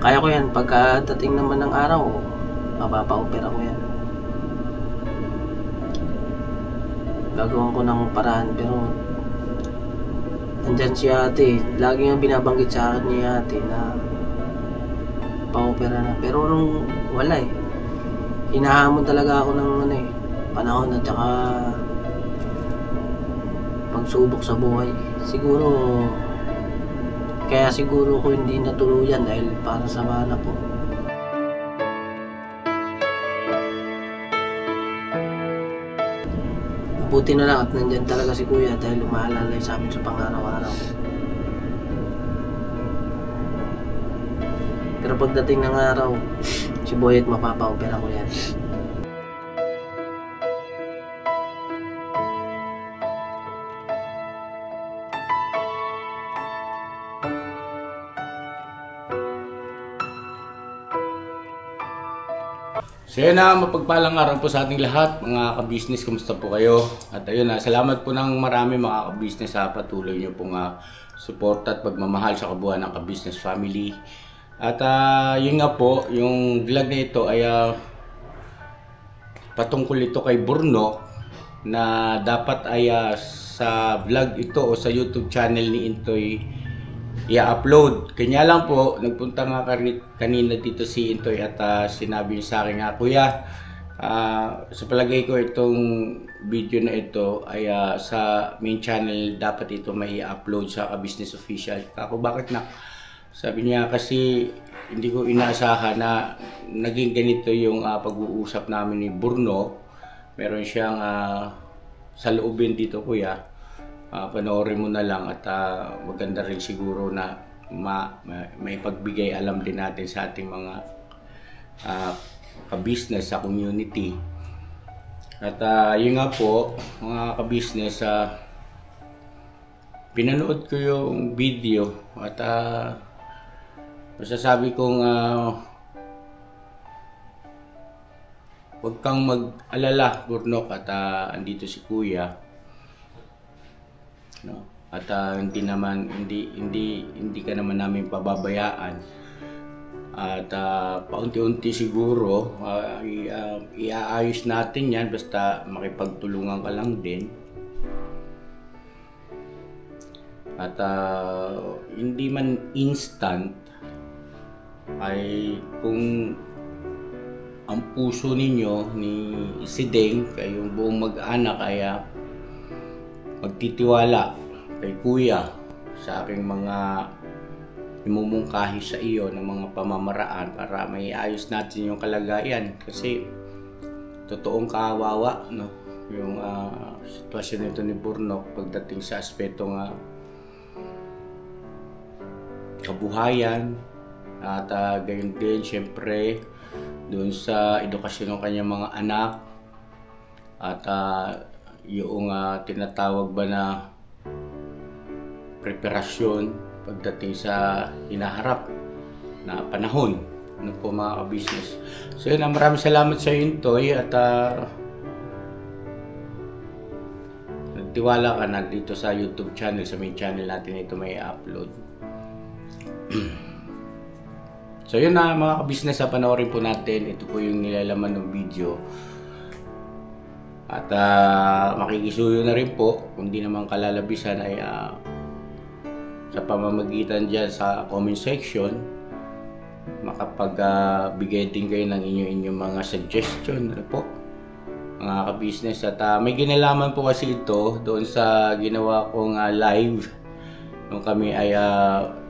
Kaya ko yan. Pagkadating naman ng araw, mapapa-opera ko yan. Gagawin ko ng paraan, pero andyan si ate. Lagi nga binabanggit sa akin ni ate na pa-opera na. Pero nung wala eh. Hinahamon talaga ako ng panahon at saka pagsubok sa buhay. Kaya siguro ko hindi natuluyan dahil para sa anak ko. Buti na lang at nandyan talaga si kuya dahil umaalalay sa amin sa pang-araw-araw. Pero pagdating ng araw, si Boyet mapapa-opera ko yan. So yun na, mapagpalang araw po sa ating lahat, mga ka-business, kumusta po kayo? At ayun na, salamat po ng marami mga ka-business sa patuloy nyo pong support at pagmamahal sa kabuuan ng ka-business family. At yun nga po, yung vlog na ito ay patungkol ito kay Burnok na dapat ay sa vlog ito o sa YouTube channel ni Intoy i-upload. Kanya lang po, nagpunta nga kanina dito si Intoy at sinabi niya sa akin nga, Kuya, sa palagay ko itong video na ito ay sa main channel dapat ito may upload sa Ka-Business Official. Ako, bakit na? Sabi niya kasi hindi ko inaasahan na naging ganito yung pag-uusap namin ni Burno. Meron siyang saloobin dito, Kuya. Panoorin mo na lang at maganda rin siguro na may pagbigay alam din natin sa ating mga ka-business sa community. At yun nga po, mga ka-business, pinanood ko yung video at masasabi kong huwag kang mag-alala, Burnok, at andito si Kuya. No? At hindi ka naman namin pababayaan. At paunti-unti siguro iaayos natin yan basta makipagtulungan ka lang din. At hindi man instant ay kung ang puso ninyo ni si Deng, kayong buong mag-anak ay magtitiwala kay Kuya sa aking mga imumungkahi sa iyo ng mga pamamaraan para may ayos natin yung kalagayan, kasi totoong kawawa, no, yung sitwasyon nito ni Burnok pagdating sa aspetong kabuhayan at gayon din syempre doon sa edukasyon ng kanyang mga anak at yung tinatawag ba na preparasyon pagdating sa hinaharap na panahon. Ano po mga ka-business. So yun, maraming salamat sa iyo, Intoy, at nagtiwala ka na dito sa YouTube channel, sa main channel natin ito may upload. So yun na mga ka-business, panoorin po natin. Ito po yung nilalaman ng video. At makikisuyo na rin po, kung di naman kalalabisan ay sa pamamagitan dyan sa comment section, makapagbigay din kayo ng inyong mga suggestion, ano po, mga ka-business. At may ginalaman po kasi ito doon sa ginawa kong live nung kami ay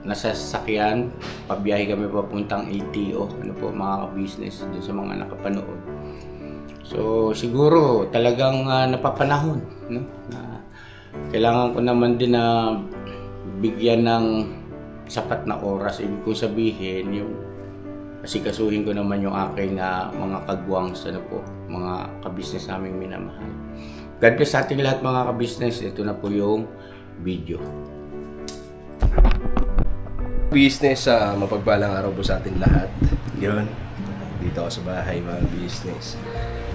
nasa sasakyan, pabiyahe kami papuntang LTO, ano po mga ka-business, doon sa mga nakapanood. So siguro talagang napapanahon, no? Kailangan ko naman din na bigyan ng sapat na oras. Ibig kong sabihin, yung asikasuhin ko naman yung aking mga kagwangs, ano po, mga ka-business naming minamahal. God bless sa ating lahat mga ka-business. Ito na po yung video. Business, mapagpalang araw po sa ating lahat. Yun, dito ako sa bahay mga business.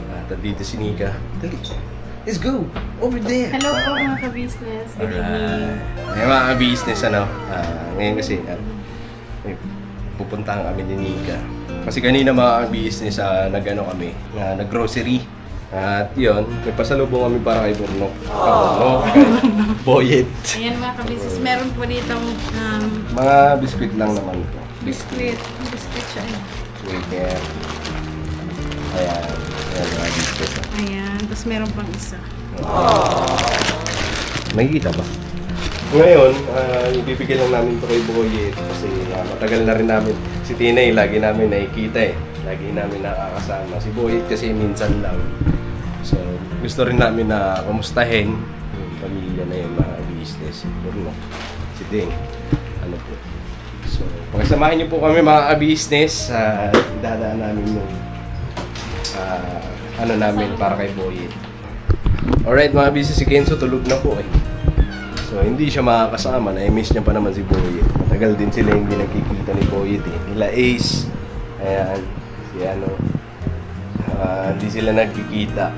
At dito si Nika. Let's go! Over there! Hello po mga ka-business. Good evening. Mga ka-business, ngayon kasi, pupuntahan kami ni Nika. Kasi kanina mga business nag-ano kami, nag-grocery. At yun, nagpasalubong kami para kay Burnok. Boyet. Ayan mga kabisnes, meron po dito Mga biskuit lang naman po. biskuit. Biskuit siya. Sweetener. Ayan. Ayan mga biskuit. Ayan, tapos meron pang isa. Nakikita ba? Ngayon, ibibigay lang namin ito kay Boyet kasi matagal na rin namin. Si Tinay, lagi namin nakikita eh. Lagi namin nakakasama. Si Boyet kasi minsan lang. So, gusto rin namin na kumustahin yung pamilya na yung mga business. Siguro, si Ding. Ano po. So, pagsamahin niyo po kami mga business, dadaan namin yung ano namin para kay Boyet. Alright mga business, si Kenzo tulog na po eh. So, hindi siya makakasama. Na-miss niya pa naman si Boyet. Matagal din sila hindi nagkikita ni Boyet eh. Nila Ace. Ayan. Si ano. Hindi sila nagkikita.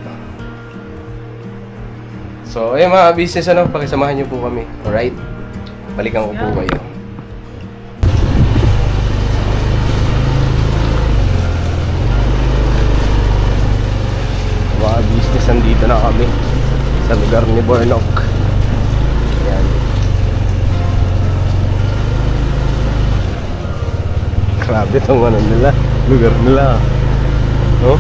So, ayun mga business, pakisamahan niyo po kami. Alright? Balikan ko po kayo. Mga business, nandito na kami. Sa lugar ni Burnok. Ayan. Grabe itong ano nila. Lugar nila. Oh?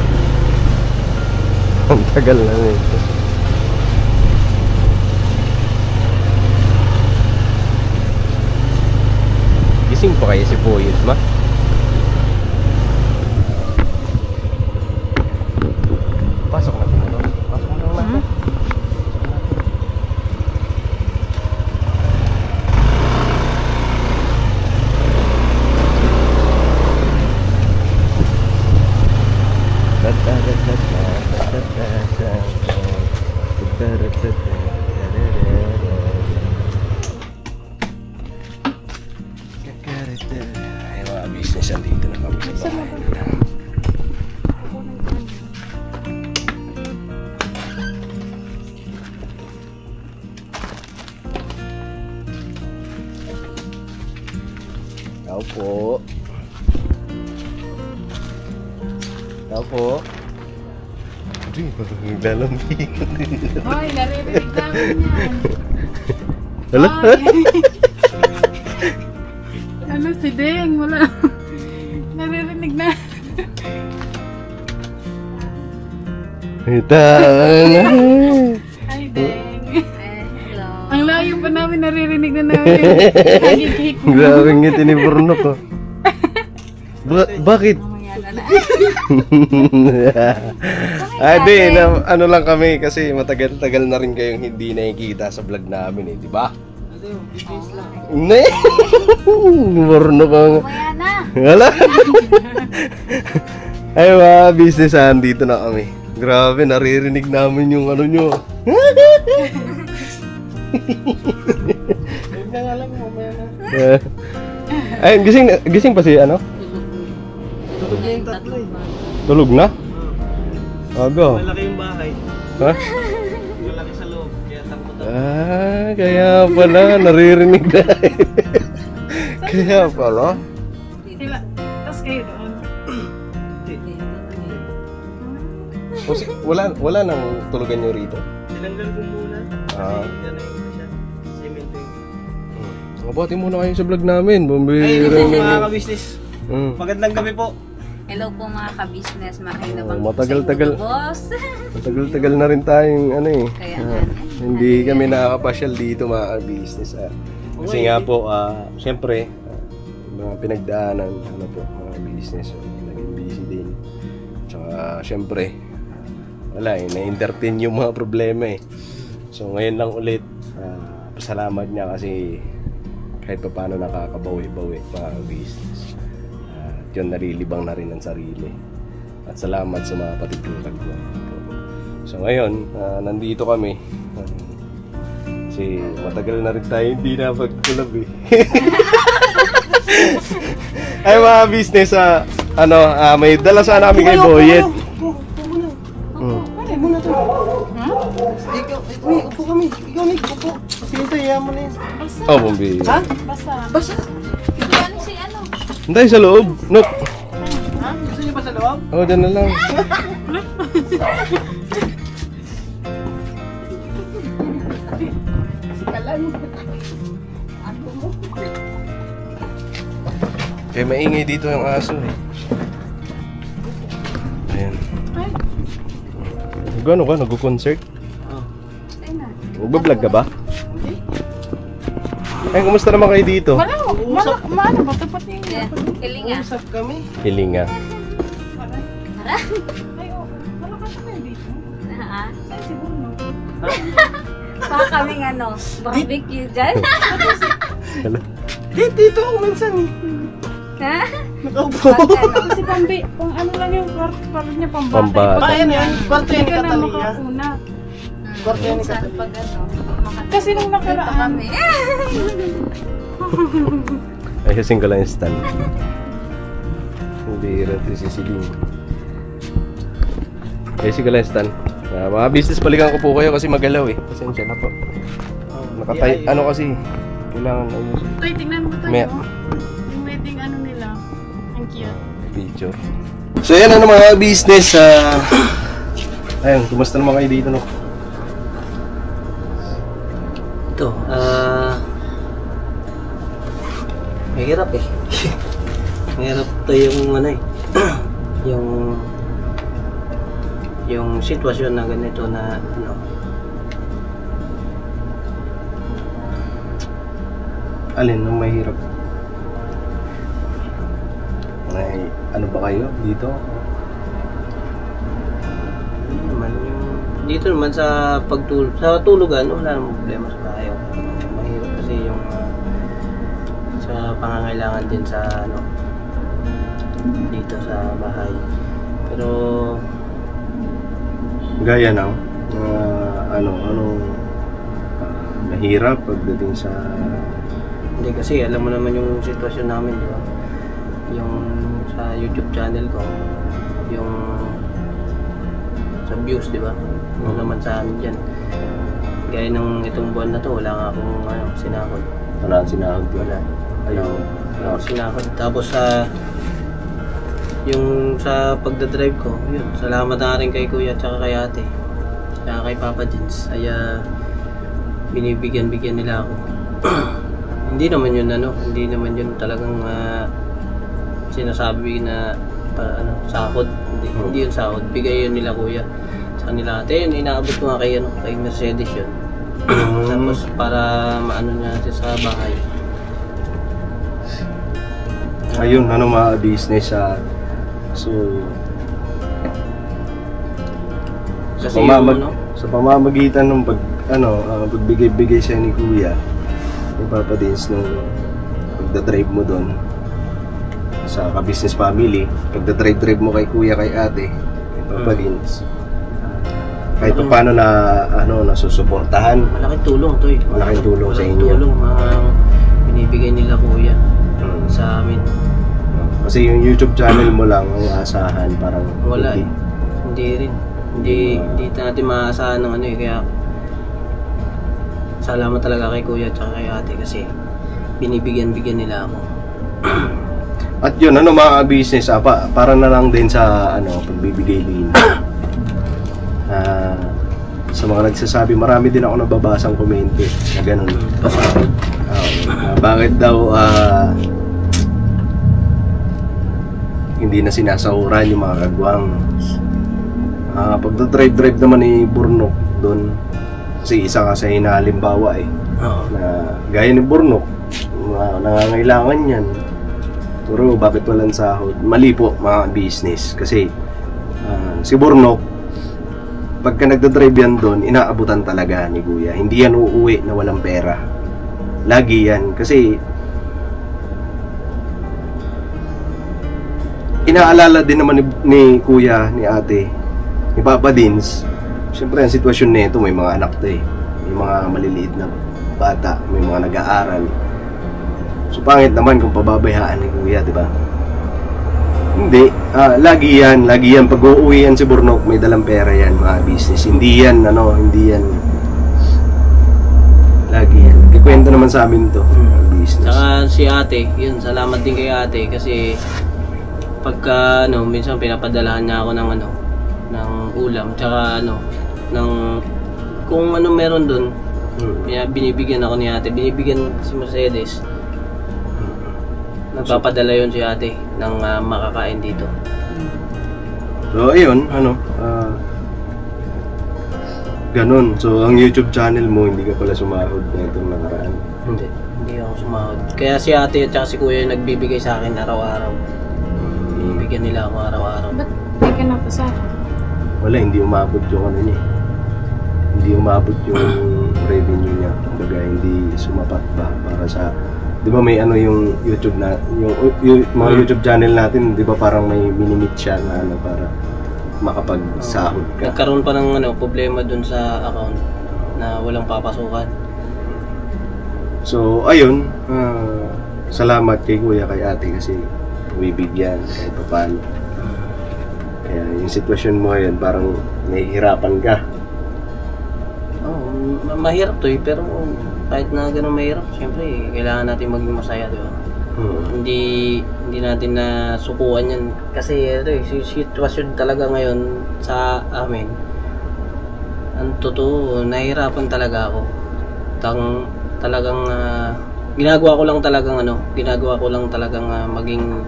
Ang tagal na nito. Gising pa kayo si Boyet, ma? Pasok na po. Pasok na natin. Ay mga business, andito na kami sa bahay nila. Tao po. Tao po. Hindi, parang naglalambing. Hoy, naririnig namin yan. Hala? Ano si Deng? Wala. Naririnig na. Ita na. Hi, Deng. Hello. Ang layo pa namin, naririnig na namin. Hagigik mo. Grabe ngiti ni Burnok ko. Bakit? Mamaya na na. Ay, di, ano lang kami kasi matagal-tagal na rin kayong hindi nakikita sa vlog namin eh, di ba? Ne! Burnok ang... Mamaya na. Wala! Ay mga business, dito na kami. Grabe, naririnig namin yung ano nyo. Ay, gising pa si ano? Tulog na yung tatlo eh. Tulog na? Aga. Malaki yung bahay. Ha? Malaki sa loob. Kaya takot ako. Kaya pala, naririnig na. Kaya pala. Sila. Tapos kayo doon. Wala nang tulugan nyo rito. Tinanggal ko muna. Ah. Kasi yan na yung siya. Cement yung... Mabati muna kayo sa vlog namin. Ay, Bumbira ito po mga naman. kabisnes. Mm. Magandang gabi po. Hello po mga ka-business. Makain bang Matagal-tagal. boss? Matagal-tagal na rin tayong ano eh. Kaya Ah, nga. hindi kami nakakapasyal dito mga business. Kasi nga po, siyempre, mga pinagdaanan, ano po, mga business. Naging busy din. Tsaka siyempre, wala eh, na-entertain yung mga problema eh. So ngayon lang ulit, pasalamat niya kasi kahit pa paano nakakabawi-bawi mga business. Yun, narilibang na rin ang sarili. At salamat sa mga patutulad ko. So ngayon, nandito kami. Kasi matagal na rin tayo hindi na pagkulab eh. Ay mga business, may dala sana kami kay Boyet. Ay, muna to. Ikaw, upo kami. Ikaw, Nick, upo. Kasi ito, iyaman na yan. Oh, Bumbi. Ha? Basta. Basta. Yan si ano? Hindi, sa loob. Nope. Gusto niyo ba sa loob? Oh, dyan na lang. Eh, maingay dito yung aso eh. Ayan. Gano'n ka? Nag-concert? Magbablog ka ba? Ay, kumusta naman kayo dito? Maano ba? Tapat niya. Yeah. Kilinga. Usap kami. Hilinga. Ay, oh. Malakas na kayo dito. Ah. Ay, siguro. Baka kaming barbecue dyan. Dito ako minsan eh. Ha? Nakaupo. Kasi pang ano lang yung kwarto niya, pambata. Pambata. Paano yan? Kwarto yan ni Hindi ka na Catalina. makauna. Kwarto yan ni Saan Catalina. pag Kasi nung Dito nakaraan, kami. Ay, kasing ko lang yung stand. Hindi rin ito si Siling. Ay, sige lang yung stand. Mga business, balikan ko po kayo kasi magalaw eh. Pasensya na po. Nakatay, ano kasi, kailangan ayusin. Toy, tingnan mo tayo. May- Yung wedding ano nila. Ang cute. Video. So yan ano mga business. Ayun, kumusta naman kayo dito no? Ito, mahirap eh. Mahirap to yung ano eh. yung sitwasyon na ganito na ano. Alin nung mahirap? Ay, ano ba kayo dito? Dito naman sa pagtulog, sa tulugan, wala namang problema sa bahay. Mahirap kasi yung sa pangangailangan din sa ano dito sa bahay. Pero Gaya ng mahirap pagdating sa hindi kasi alam mo naman yung sitwasyon namin, di ba? Yung sa YouTube channel ko, yung sa views, di ba? Yung naman sa amin dyan. Gaya ng itong buwan na to, wala nga akong sinakot. wala ang sinahod ko. Wala. Ayun. Wala akong sinakot. Tapos yung sa pagdadrive ko, yun, salamat na rin kay Kuya at kay Ate. Tsaka kay Papa Jens. Ay binibigyan nila ako. Hindi naman yun hindi naman yun talagang sinasabi na sahod. Hindi yun sahod. Bigay yun nila Kuya. Sa kanila Ate, yun, inaabot ko nga kay Mercedes yun. Tapos para maano niya siya sa bahay. Ayun, mga business so Kasi yung, sa pamamagitan ng pagbigay-bigay siya ni Kuya, ni Papa Dins nung pagdadrive mo doon sa ka-business family, pagdadrive mo kay Kuya, kay Ate, kay Papa Dins, kahit pa paano na nasusuportahan. malaking tulong to eh. Malaking tulong sa Malaking inyo. tulong ang binibigay nila Kuya sa amin. Kasi yung YouTube channel mo lang ang asahan, parang Wala eh. Hindi rin. Hindi natin maaasahan ng kaya salamat talaga kay Kuya at kay Ate kasi binibigyan nila ako. At yun, mga business, para na lang din sa pagbibigay din. Sa mga nagsasabi, marami din ako nababasang komento na ganun. Bakit daw hindi na sinasahuran yung mga kagwang. Pagdadrive naman ni Burnok doon, kasi isa ka sa halimbawa na gaya ni Burnok, nangangailangan yan. Pero bakit walang sahod? Mali po mga business, kasi si Burnok, pagka nagdadrive yan doon, inaabutan talaga ni Kuya. Hindi yan uuwi na walang pera. Lagi yan, kasi inaalala din naman ni Kuya, ni Ate, ni Papa Dins. Siyempre ang sitwasyon nito, may mga anak to may mga maliliit na bata, may mga nag-aaral. So pangit naman kung pababayaan ni Kuya, di ba? Hindi, lagi yan pag uuwi yan si Burnok, may dalang pera yan, mga business. Hindi yan lagi yan. Kikwento naman sa amin to, mga business. Tsaka si ate, yun, salamat din kay ate kasi pagka minsan pinapadalahan niya ako ng ng ulam, tsaka ng kung meron doon, binibigyan ako ni ate, binibigyan si Mercedes. Nagpapadala yun si ate ng makakain dito. So ayun, ganun. So ang YouTube channel mo, hindi ka pala sumahod na itong nakaraan. Hindi ako sumahod. Kaya si ate at saka si kuya yung nagbibigay sa akin araw-araw. Bibigyan nila ako araw-araw. Ba't di ka napasahod? Wala, hindi umabot yung niya. Hindi umabot yung revenue niya. Kumbaga hindi sumapat ba para sa, di ba may yung YouTube na, yung mga YouTube channel natin, di ba parang may minimit siya na para makapagsahod ka. Nagkaroon pa ng problema dun sa account na walang papasukan. So ayun, salamat kay kuya, kay ate kasi bibigyan kahit pa paano. Kaya yung sitwasyon mo ngayon parang nahihirapan ka. Mahirap to pero kahit na ganun mahirap, siyempre kailangan natin maging masaya, di ba? Hindi natin na sukuan yan kasi sitwasyon talaga ngayon sa amin. Ang totoo, nahihirapan talaga ako. Talagang ginagawa ko lang talagang maging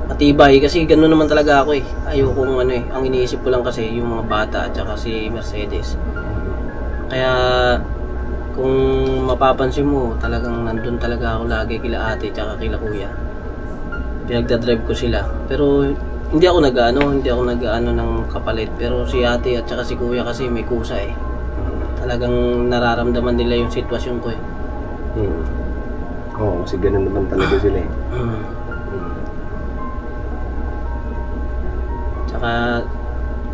matibay kasi gano'n naman talaga ako ayokong ang iniisip ko lang kasi yung mga bata at saka si Mercedes. Kaya kung mapapansin mo, talagang nandun talaga ako lagi kila ate at kila kuya. Pinagdadrive ko sila. Pero hindi ako nag-aano ng kapalit. Pero si ate at saka si kuya kasi may kusa Talagang nararamdaman nila yung sitwasyon ko Oo, kasi ganun naman talaga sila Tsaka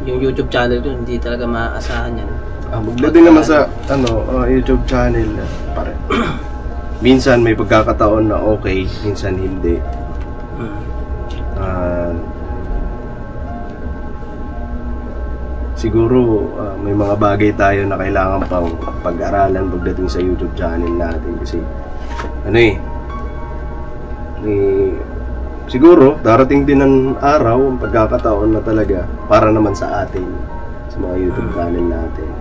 yung YouTube channel ko, hindi talaga maaasahan yan. Maganda din naman sa YouTube channel pare. Minsan may pagkakataon na okay, minsan hindi. Siguro may mga bagay tayo na kailangan pang pag-aralan pagdating sa YouTube channel natin kasi siguro darating din ng araw ang pagkakataon na talaga para naman sa atin, sa mga YouTube channel natin.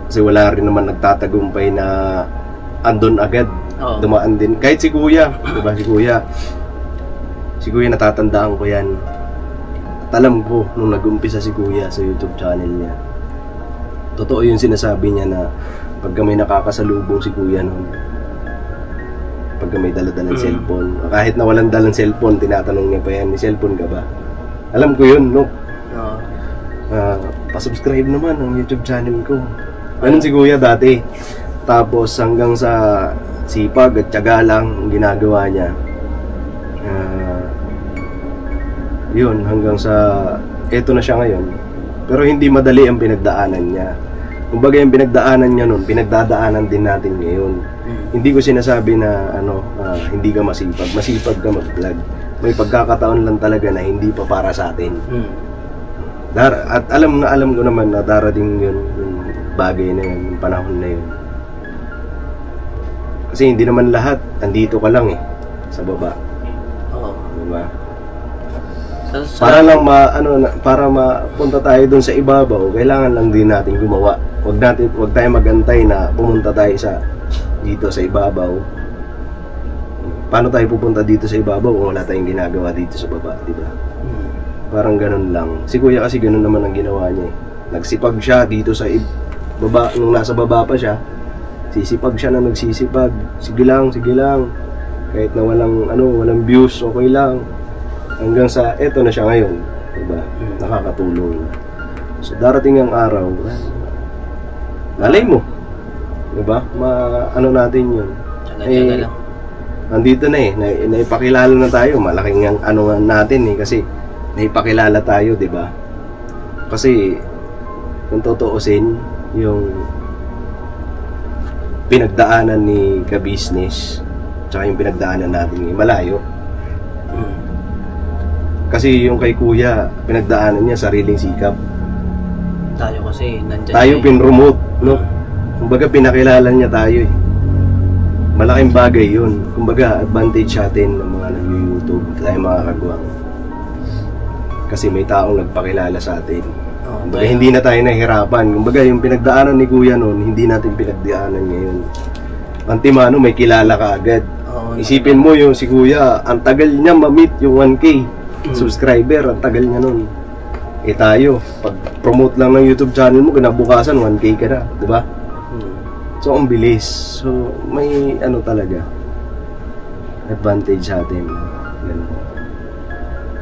Kasi wala rin naman nagtatagumpay na andun agad. Dumaan din. Kahit si kuya, diba si kuya natatandaan ko yan. At alam ko, nung nag-umpisa si kuya sa YouTube channel niya, totoo yung sinasabi niya na pagka may nakakasalubong si kuya noon, pagka may dala-dalang cellphone, kahit na walang dalang cellphone, tinatanong niya pa yan, may cellphone ka ba? Alam ko yun, no? Pa-subscribe naman ang YouTube channel ko. Ganun si kuya dati. Tapos hanggang sa sipag at tiyaga lang ang ginagawa niya. Yun, hanggang sa eto na siya ngayon. Pero hindi madali ang pinagdaanan niya. Kumbaga yung pinagdaanan niya noon, pinagdadaanan din natin ngayon. Hindi ko sinasabi na hindi ka masipag. Masipag ka mag-vlog. May pagkakataon lang talaga na hindi pa para sa atin. At alam ko naman na darating yun, yung bagay na yun, yung panahon na yun. Kasi hindi naman lahat andito ka lang sa baba. Diba? Para mapunta tayo doon sa ibabaw, kailangan lang din natin gumawa. Huwag tayo magantay na pumunta tayo dito sa ibabaw. Paano tayo pupunta dito sa ibabaw kung wala tayong ginagawa dito sa baba, di ba? Parang ganun lang. Si kuya kasi ganun naman ang ginawa niya Nagsipag siya dito sa baba, nung nasa baba pa siya. Sisipag siya na nagsisipag. Sige lang. Kahit na walang views, okay lang. Hanggang sa eto na siya ngayon, diba? Nakakatulong. So darating ang araw, malay mo, diba? Natin yun. Tsaga lang. Nandito na naipakilala na tayo. Malaking natin kasi naipakilala tayo, diba? Kasi kung tutuusin yung pinagdaanan ni ka-business tsaka yung pinagdaanan natin malayo. Kasi yung kay kuya, pinagdaanan niya sariling sikap. Tayo kasi nandyan. Tayo pinromote, no? Kumbaga pinakilala niya tayo. malaking bagay yun. Kumbaga, advantage natin ng mga nag-YouTube, tayo mga kagwang. Kasi may taong nagpakilala sa atin. Kumbaga, hindi na tayo nahihirapan. Kumbaga, yung pinagdaanan ni Kuya noon, hindi natin pinagdaanan ngayon. Antimano, may kilala ka agad. Isipin mo yung si Kuya, ang tagal niya ma-meet yung 1K subscriber, ang tagal niya noon. Eh tayo, pag promote lang ng YouTube channel mo, kinabukasan 1K ka na, di ba? So, ang bilis. So, may ano talaga, advantage sa atin. Ganun.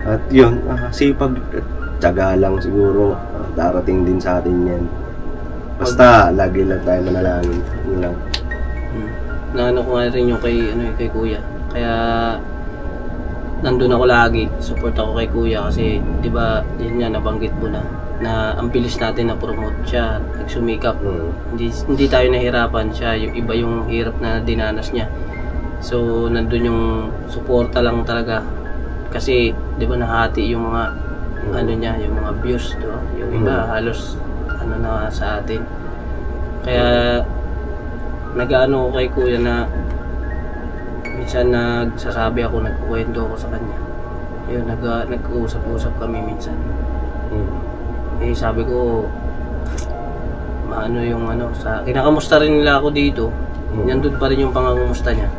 At yun, sipag, tiyaga lang siguro, darating din sa atin yan. Basta, lagi lang tayo manalangin. Yun lang. Naano ko nga rin yung kay Kuya. Kaya, nandun ako lagi. Support ako kay Kuya kasi, di ba, yun nga, nabanggit mo na ang bilis natin na promote siya, nagsumikap. Hindi tayo nahirapan siya, yung iba yung hirap na dinanas niya. So nandun yung suporta lang talaga. Kasi 'di ba nahati yung mga ano niya, yung mga views, 'di ba? Yung iba halos ano na sa atin. Kaya nag-aano ko kay Kuya na minsan nagsasabi ako, nagkukwento ako sa kanya. Yun, nag-uusap-usap kami minsan. Eh sabi ko, maano yung ano, kinakamusta rin nila ako dito. Nandun pa rin yung pangangumusta niya.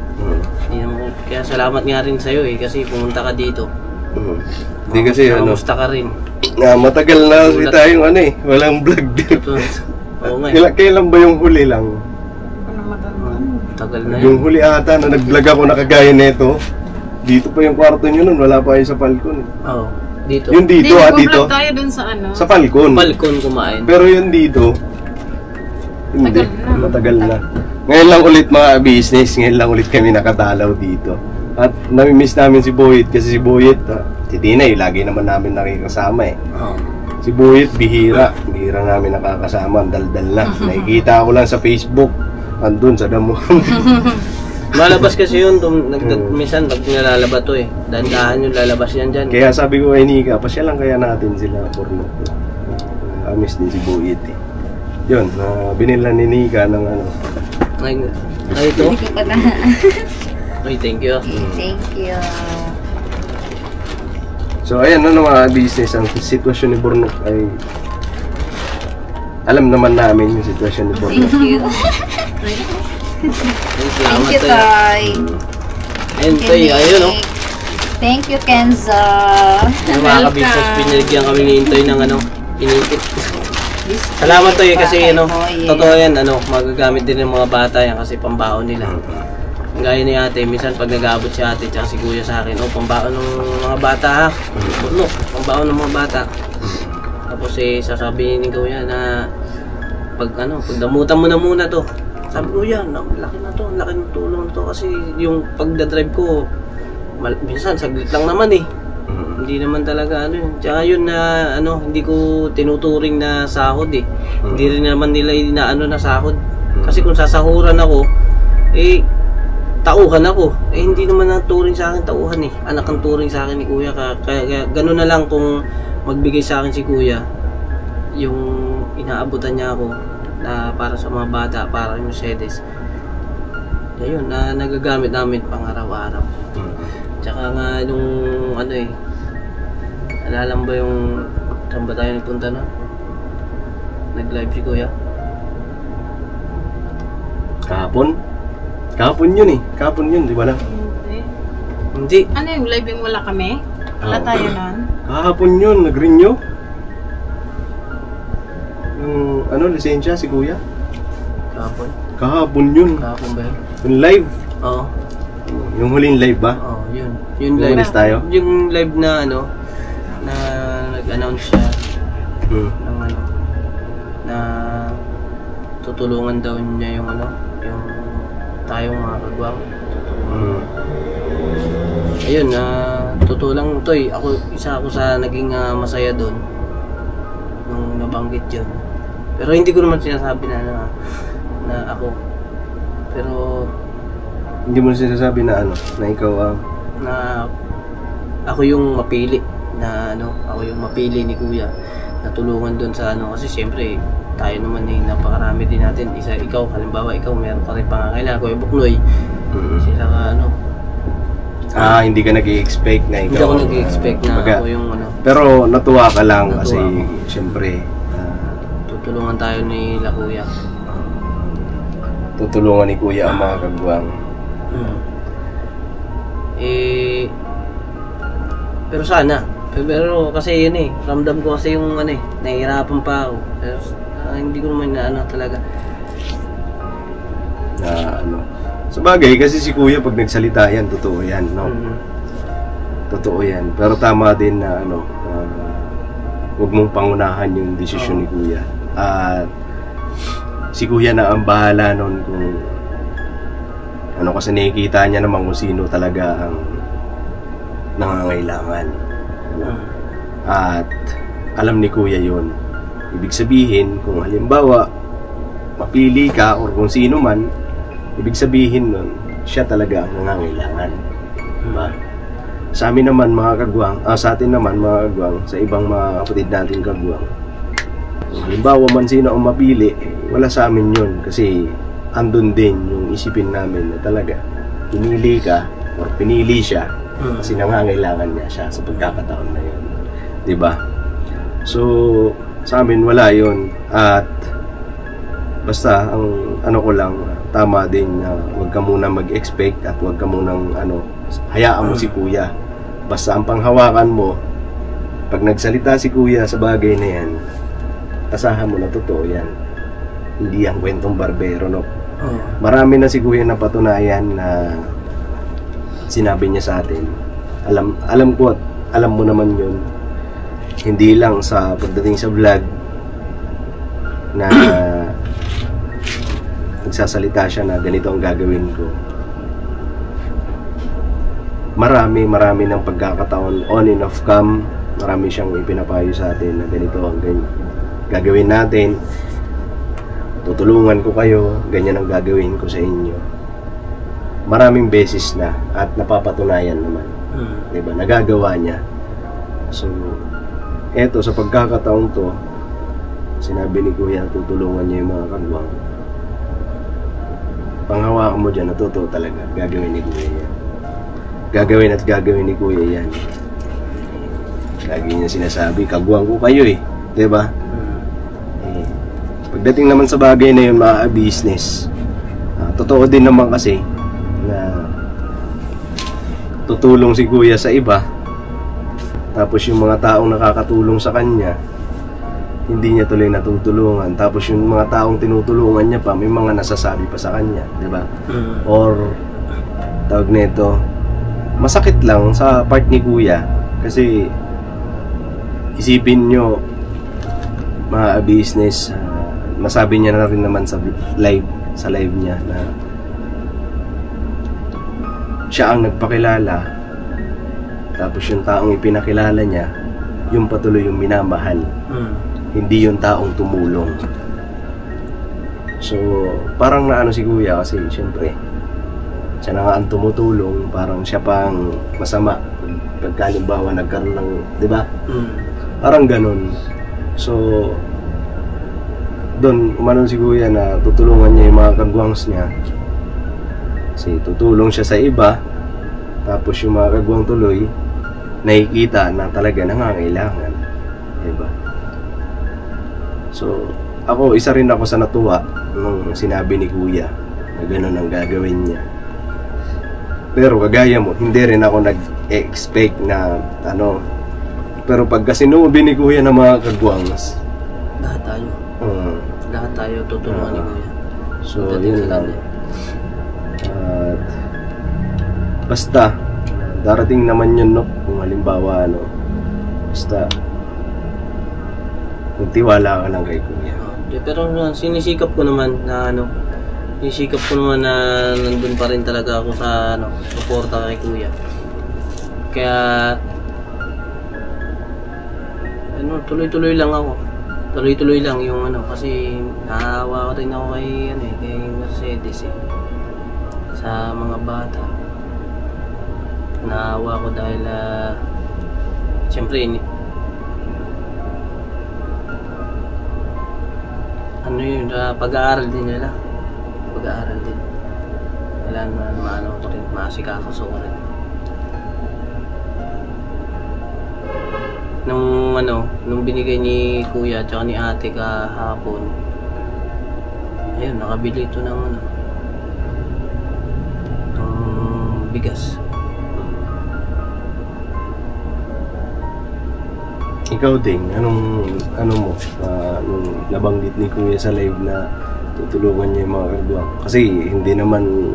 Kaya salamat nga rin sa'yo kasi pumunta ka dito. Hindi kasi ano, kamusta ka rin. Matagal na kasi tayong walang vlog dito. Oo nga. Kailan ba yung huli lang? Tagal na Yung huli ata na nag-vlog ako na kagaya nito. Dito pa yung kwarto nyo nun, wala pa kayo sa Falcon. Oo. Dito. Yung dito dito. tayo dun sa ano. Sa Falcon. Falcon kumain. Pero yung dito, hindi. Tagal na. Matagal na. Ngayon lang ulit mga business, ngayon lang ulit kami nakadalaw dito. At nami-miss namin si Boyet kasi si Boyet, si Tinay, lagi naman namin nakikasama Oo. Si Boyet, bihira namin nakakasama, ang daldal na. Nakikita ko lang sa Facebook, andun sa damo. Malabas kasi yun, minsan pag nilalaba to dandahan yung lalabas yan dyan. Kaya sabi ko kay Nika, pasya lang kaya natin sila porno. Miss din si Boyet Yun, binila ni Nika ng ano. Ay ito? Hindi ko pa na. Ay, thank you. Thank you. So ayan mga business, ang sitwasyon ni Bornok ay alam naman namin yung sitwasyon ni Bornok. Thank you. Thank you, Toy. Ayun, Toy, ayun o. Thank you, Kenzo. Yung mga ka-business, pinilagyan kami ni Intoy ng iniipit. Salamat Toy kasi totoo yan, magagamit din ng mga bata yan kasi pambaon nila. Gaya ni ate, minsan pag nag-aabot si ate tsaka si Kuya sa akin, pambaon ng mga bata ha. Pambaon ng mga bata. Tapos sasabihin ni Kuya na pag damutan mo na muna to. Sabi ko yan, laki na to, laki ng tulong to kasi yung pagdadrive ko, minsan saglit lang naman Hindi naman talaga yun. Tsaka yun na hindi ko tinuturing na sahod Hindi rin naman nila na sahod. Kasi kung sasahuran ako, tauhan ako. Hindi naman naturing sa akin tauhan Anak ang turing sa akin ni Kuya. Kaya gano'n na lang kung magbigay sa akin si Kuya, yung inaabutan niya ako na para sa mga bata, para yung Mercedes. Ayun, nagagamit namin pang araw-araw. Tsaka nga nung alala mo ba yung saan ba tayo nagpunta na? Nag-live si Kuya? Kahapon? Kahapon yun Kahapon yun, di ba na? Hindi. Ano yung live yung wala kami? Wala tayo nun? Kahapon yun, nag-renew. Yung lisensya si Kuya? Kahapon? Kahapon yun. Kahapon ba yun? Yung live. Oo. Yung huling live ba? Oo, yun. Yung live. Umalis tayo? Yung live na na nag-announce siya ng na tutulungan daw niya yung yung tayong mga kagwang. Ayun, tutulang isa ako sa naging masaya doon nung nabanggit yun. Pero hindi ko naman sinasabi na ako. Pero hindi mo sinasabi na na ikaw na ako yung mapili na ako yung mapili ni Kuya na tulungan doon sa kasi siyempre tayo naman napakarami din natin. Ikaw halimbawa ikaw meron ka rin pangangailangan, Kuya Buknoy, Kasi saka ano, Hindi ka nag-i-expect na ikaw. hindi ako nag-expect na baga, ako yung ano, pero natuwa ka lang Natuwa kasi ako. syempre tutulungan tayo ni La Kuya. tutulungan ni Kuya ang mga kagwang. Pero sana. Pero kasi yun ramdam ko kasi yung nahihirapan pa ako. Pero hindi ko naman na talaga. Na sa bagay kasi si Kuya pag nagsalita yan, totoo yan, no? Totoo yan. Pero tama din na huwag mong pangunahan yung desisyon ni Kuya. At si Kuya na ang bahala nun kung kasi nakikita niya naman kung sino talaga ang nangangailangan. At alam ni Kuya yun. Ibig sabihin, kung halimbawa mapili ka or kung sino man, ibig sabihin nun, siya talaga ang nangangailangan. Diba? Sa amin naman mga kagwang, sa atin naman mga kagwang, sa ibang mga kapatid natin kagwang, kung halimbawa man sino ang mapili, wala sa amin yun. Kasi andun din yung isipin namin na talaga pinili ka or pinili siya kasi nangangailangan niya siya sa pagkakataon na yun. Diba? So, sa amin wala yun. At basta ang ko lang, tama din na huwag ka muna mag-expect at huwag ka munang hayaan mo si Kuya. Basta ang panghawakan mo, pag nagsalita si Kuya sa bagay na yan, asahan mo na totoo yan. Hindi ang kwentong barbero, no? Marami na si Kuya na patunayan na sinabi niya sa atin. Alam ko at alam mo naman yun. Hindi lang sa pagdating sa vlog na nagsasalita siya na ganito ang gagawin ko. Marami ng pagkakataon on and off cam, marami siyang ipinapayo sa atin na ganito ang gagawin natin, tutulungan ko kayo, ganyan ang gagawin ko sa inyo. Maraming beses na at napapatunayan naman. Diba? Nagagawa niya. So eto sa pagkakataon to, sinabi ni Kuya tutulungan niya yung mga kagwang. Panghawakan mo dyan, totoo talaga gagawin ni Kuya yan. Gagawin at gagawin ni Kuya yan. Lagi niya sinasabi, kagwang ko kayo diba? Pagdating naman sa bagay na yun, mga business, totoo din naman kasi na tutulong si Kuya sa iba, tapos yung mga taong nakakatulong sa kanya hindi niya tuloy natutulungan, tapos yung mga taong tinutulungan niya pa may mga nasasabi pa sa kanya, diba? Or tawag nito, masakit lang sa part ni Kuya kasi isipin nyo mga business, nasabi niya na rin naman sa live niya na siya ang nagpakilala, tapos yung taong ipinakilala niya yung patuloy yung minamahal, hindi yung taong tumulong. So parang naano si Kuya kasi syempre siya na nga ang tumutulong, parang siya pang masama pagkalimbawa nagkaroon ng, diba? Parang ganun. So doon umano si Kuya na tutulungan niya yung mga kagwangs niya. Kasi tutulong siya sa iba, tapos yung mga kagwang tuloy nakikita na talaga nangangailangan, diba? So ako, isa rin ako sa natuwa nung sinabi ni Kuya na gano'n ang gagawin niya. Pero kagaya mo, hindi rin ako nag-expect na pero pagka sinubi ni Kuya ng mga kagwangs, Lahat tayo tutulungan ni Kuya. So yun lang. At basta darating naman yun, no? Kung halimbawa basta kung tiwala ka lang kay Kuya. Pero sinisikap ko naman na nandun pa rin talaga ako sa suporta kay Kuya. Kaya tuloy-tuloy lang ako. Tuloy-tuloy lang yung kasi naawa ko rin ako kay Mercedes sa mga bata. Naawa ko dahil siyempre pag-aaral din nila. Wala naman maano ko rin, maasikaso ko rin. Nung binigay ni kuya at ni ate kahapon, ayun, nakabili ito ng bigas. Ikaw ding, ano mo, nung nabanggit ni kuya sa live na tutulungan niya yung mga kagwang. Kasi hindi naman,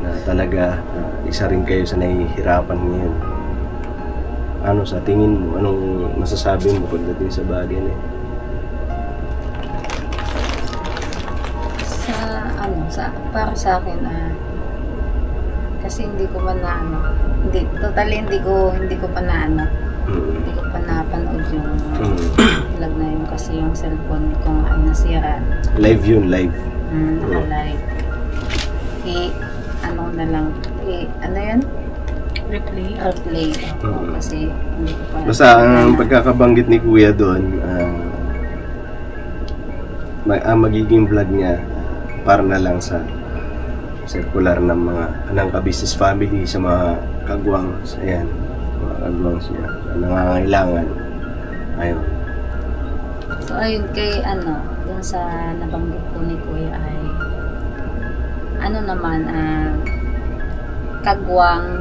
na talaga, isa rin kayo sa nahihirapan ngayon. Sa tingin mo, anong masasabi mo pagdating sa bagay na yun? Para sa akin, kasi hindi ko pa hindi ko pa hindi ko pa napanood yung vlog na yun kasi yung cellphone ko nga ay nasira. Live yun, live. Naka-live. Na lang, ano yun? Replay. Kasi hindi ko pa... Basta ang pagkakabanggit ni kuya doon, magiging vlog niya para na lang sa circular ng mga ka-business family sa mga kagwang. Ayan, mga kagwang siya nangangailangan. Ayun. So ayun kay dun sa nabanggit po ni kuya ay kagwang,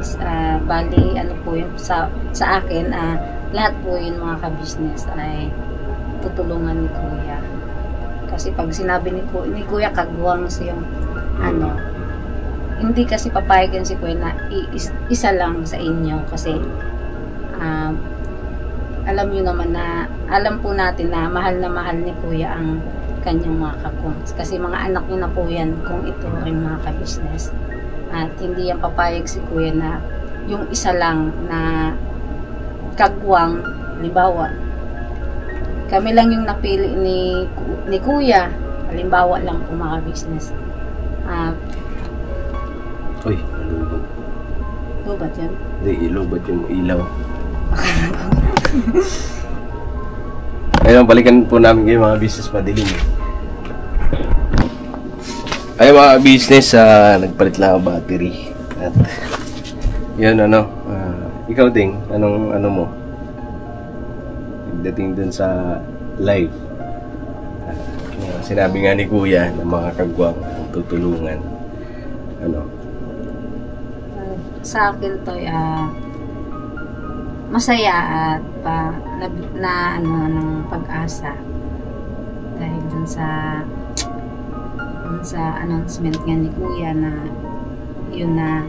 bali po yung sa akin, lahat po yun mga ka-business ay tutulungan ni kuya. Kasi pag sinabi ni kuya kagwang yung hindi kasi papayagan si kuya na isa lang sa inyo kasi alam po natin na mahal ni kuya ang kanyang mga kagwang. Kasi mga anak niya na po yan kung ito rin mga ka-business. At hindi yan papayag si kuya na yung isa lang na kagwang, halimbawa kami lang yung napili ni kuya, halimbawa lang po mga business. Uy, ilubat. Lubat yan? Hindi, ilubat yung ilaw. Ayun, balikan po namin kayo mga business madilim. Ay mga business, nagpalit lang ang battery. At yun ikaw ding, ano mo? Pagdating dun sa live. Sinabi nga ni kuya na mga kagwang tutulungan. Sa akin to, masaya at ng pag-asa. Dahil dun sa announcement nga ni kuya na yun na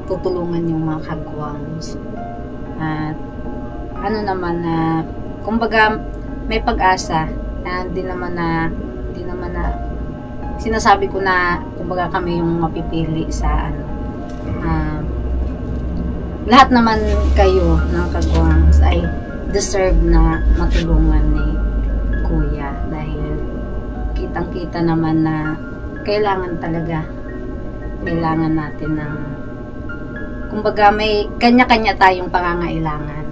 tutulungan yung mga kagwang. At kumbaga may pag-asa na hindi naman na sinasabi ko na kumbaga kami yung mapipili sa lahat naman kayo ng kagwang ay deserve na matulungan ni kuya dahil kitang-kita naman na kailangan natin ng kumbaga may kanya-kanya tayong pangangailangan.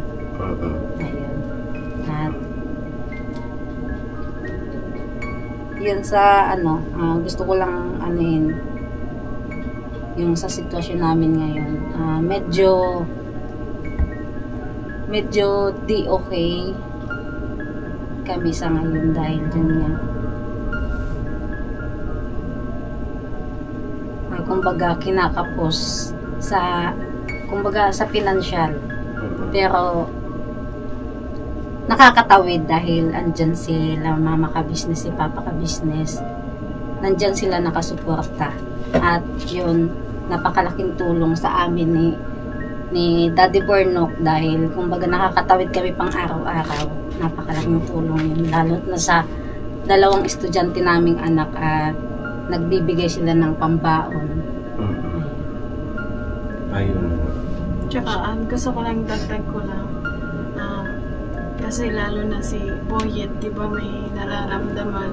Ayun. At yun sa gusto ko lang yung sa sitwasyon namin ngayon, medyo di okay kami sa ngayon dahil dun nga kumbaga kinakapos sa pinansyal, pero nakakatawid dahil andyan sila mama ka-business, si papa ka-business, nandyan sila nakasuporta at yun napakalaking tulong sa amin ni Daddy Bornok dahil kumbaga nakakatawid kami pang araw-araw. Napakalaking tulong yun, lalo na sa dalawang estudyante naming anak at nagbibigay sila ng pambaon. Ayun. Tsaka gusto ko lang dagdag ko lang kasi lalo na si Boyet, di ba may nararamdaman,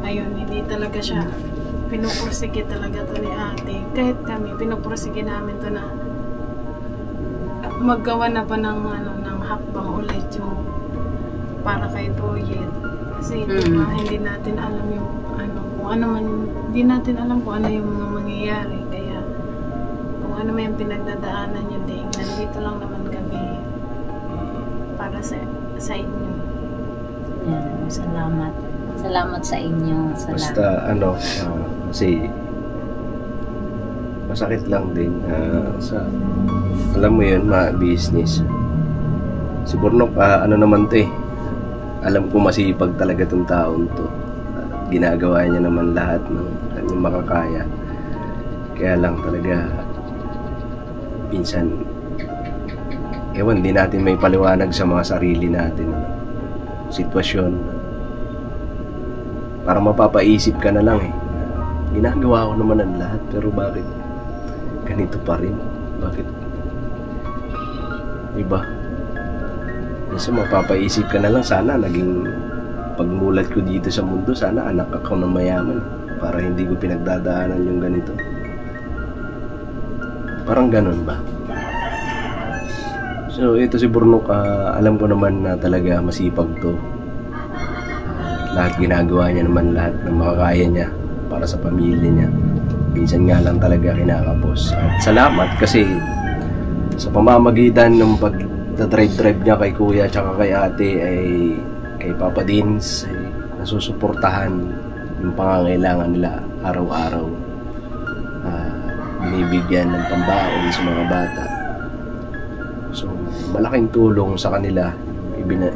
ayun, hindi talaga siya pinupursige talaga to ni ate. Kahit kami pinupursige namin to na maggawa na pa ng hakbang ulit yung para kay Boyet kasi hindi natin alam yung kung ano man, hindi natin alam kung ano yung mga mangyayari. Kaya kung ano man yung pinagdadaanan nyo ding, nandito lang naman kami para sa inyo. Yan, salamat. Salamat sa inyo. Salamat. Basta ano, kasi masakit lang din sa, alam mo yun, mga business. Si Bornok, ano naman to eh, alam ko masipag talaga tong taon to. Ginagawa niya naman lahat ng kanyang makakaya. Kaya lang talaga, minsan, ewan, di natin may paliwanag sa mga sarili natin. Sitwasyon. Para mapapaisip ka na lang eh. Ginagawa ko naman ang lahat, pero bakit ganito pa rin? Bakit? Diba? Kasi mapapaisip ka na lang, sana naging pagmulat ko dito sa mundo, sana anak ako ng mayaman para hindi ko pinagdadaanan yung ganito. Parang ganun ba? So ito si Bornok, alam ko naman na talaga masipag to. Lahat ginagawa niya naman, lahat ng makakaya niya para sa pamilya niya. Minsan nga lang talaga kinakapos. At salamat kasi sa pamamagitan ng pagdadrive-drive niya kay kuya at kay ate ay kay Papa Dins ay nasusuportahan yung pangangailangan nila araw-araw. Binibigyan ng pambaon sa mga bata. So malaking tulong sa kanila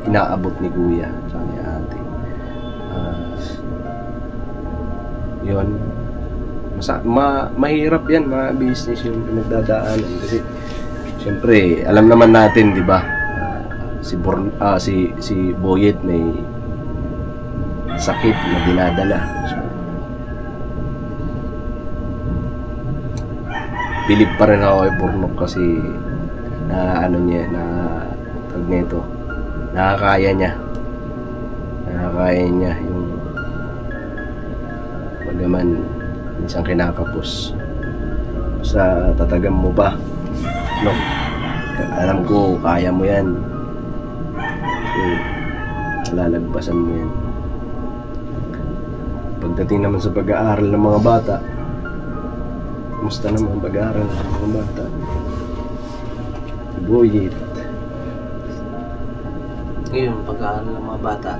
inaabot ni kuya sa ni ate. Yun, mahirap yan mga business yung pinagdadaanan kasi siyempre alam naman natin, di ba, si Boyet may sakit na dinadala. So, bilib pa rin ako kay Bornok kasi na ano niya, na tag nito, nakakaya niya yung bagaman minsan kinakapos. Sa tatagan mo pa, no? Alam ko kaya mo yan. Lalagpasan mo yan. Pagdating naman sa pag-aaral ng mga bata, kumusta naman pag-aaral ng mga bata? Boyet. Ngayon, pag-aaral ng mga bata,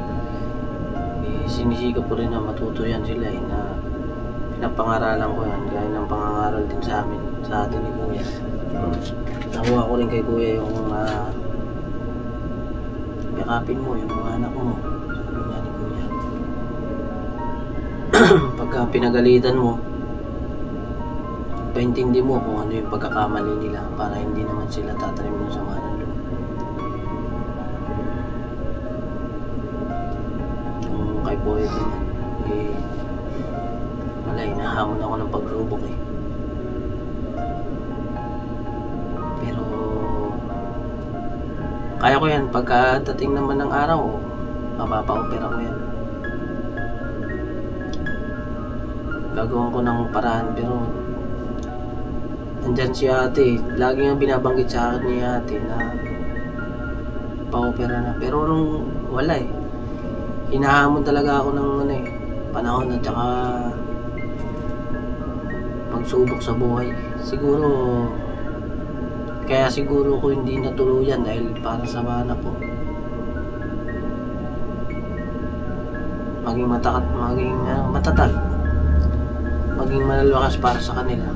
sinisikap ko rin na matuto yan sila eh, na pinapangaralan ko yan, gaya ng pangangaral din sa amin, sa atin ni Kuya. Nakuha ko rin kay Kuya yung yakapin mo, yung mga anak mo, sabi nga ni Kuya. Pagka pinagalitan mo, paintindi mo kung ano yung pagkakamali nila para hindi naman sila tatanim ng sama ng loob. Yung kay Boy din wala, hinahamon ako ng pagrubok eh. Pero kaya ko yan, pagkadating naman ng araw mapapa-opera ko yan. Gagawin ko ng paraan, pero andyan si ate, lagi nga binabanggit sa akin ni ate na pa-opera na, pero nung wala eh, hinahamon talaga ako ng panahon at saka pagsubok sa buhay. Kaya siguro ko hindi natuluyan dahil para sa mga anak ko maging matatag, maging malalakas para sa kanila.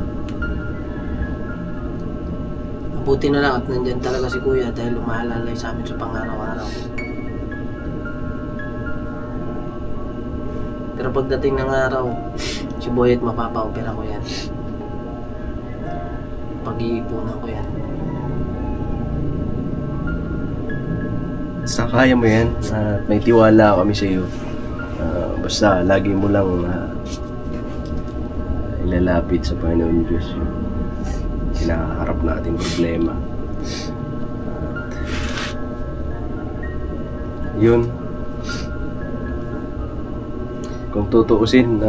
Buti na lang at nandyan talaga si Kuya dahil umaalalay sa amin sa pang-araw-araw. Pero pagdating ng araw, si Boyet mapapa-opera ko yan. Pag-iipunan ko yan. Basta kaya mo yan. May tiwala kami sa iyo. Basta lagi mo lang ilalapit sa Panginoon Diyos yung hinaharap nating problema. Yun. Kung tutuusin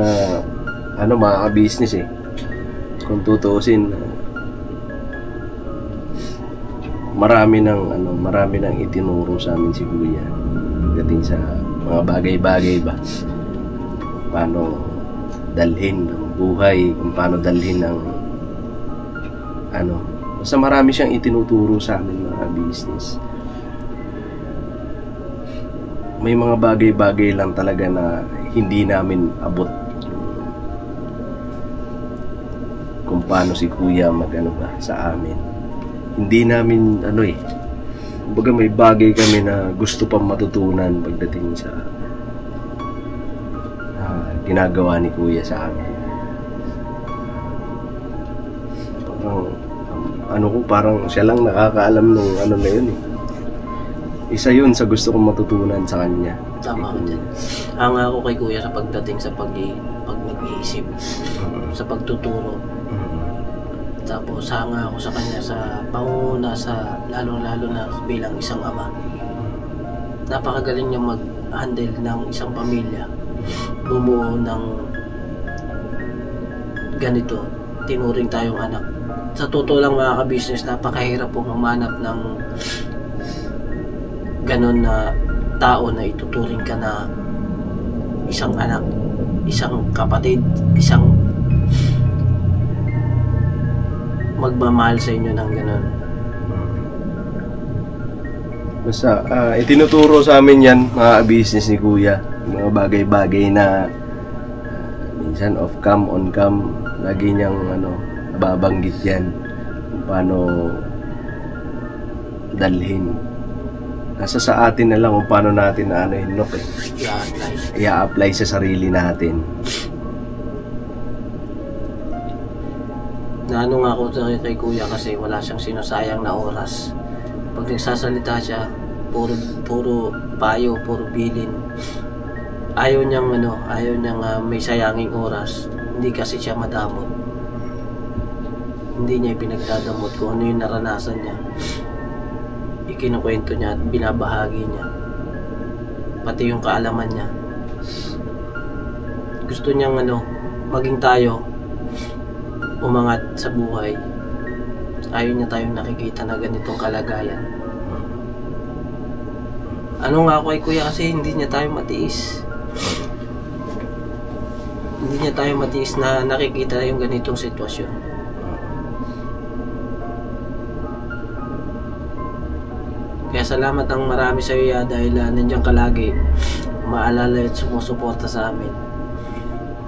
mga business eh. Kung tutuusin marami nang itinuro sa amin si Kuya pagdating sa mga bagay-bagay ba. Paano dalhin ng buhay, kung paano dalhin ng basta marami siyang itinuturo sa amin mga business. May mga bagay-bagay lang talaga na hindi namin abot kung paano si Kuya sa amin. Hindi namin kumbaga may bagay kami na gusto pang matutunan pagdating sa ginagawa ni Kuya sa amin. Parang siya lang nakakaalam nung na yun eh. Isa yun sa gusto kong matutunan sa kanya. Tama ko dyan. Hanga ako kay Kuya sa pagdating sa pag-iisip, sa pagtuturo. Tapos hanga ako sa kanya sa panguna, sa lalo-lalo na bilang isang ama. Napakagaling niya mag-handle ng isang pamilya. Bumuo ng ganito, tinuring tayong anak. Sa totoo lang mga ka-business, napakahirap pong humanap ng ganon na tao na ituturing ka na isang anak, isang kapatid, isang magmamahal sa inyo ng ganon. Basta itinuturo sa amin yan mga business ni Kuya, mga bagay-bagay na minsan off cam, on cam, lagi niyang nababanggit yan kung paano dalhin. Nasa sa atin na lang kung paano natin i-apply sa sarili natin. Naano nga ako kay Kuya kasi wala siyang sinasayang na oras. Pag nagsasalita siya, puro payo, puro bilin. Ayaw niyang may sayanging oras. Hindi kasi siya madamot. Hindi niya pinagdadamot kung ano yung naranasan niya. Ikinukwento niya at binabahagi niya. Pati yung kaalaman niya. Gusto niyang maging tayo, umangat sa buhay. Ayaw niya tayong nakikita na ganitong kalagayan. Nga ako kay Kuya kasi hindi niya tayo matiis. Hindi niya tayo matiis na nakikita yung ganitong sitwasyon. Kaya salamat ng marami sa iyo dahil nandiyan ka lagi, maalala at sumusuporta sa amin.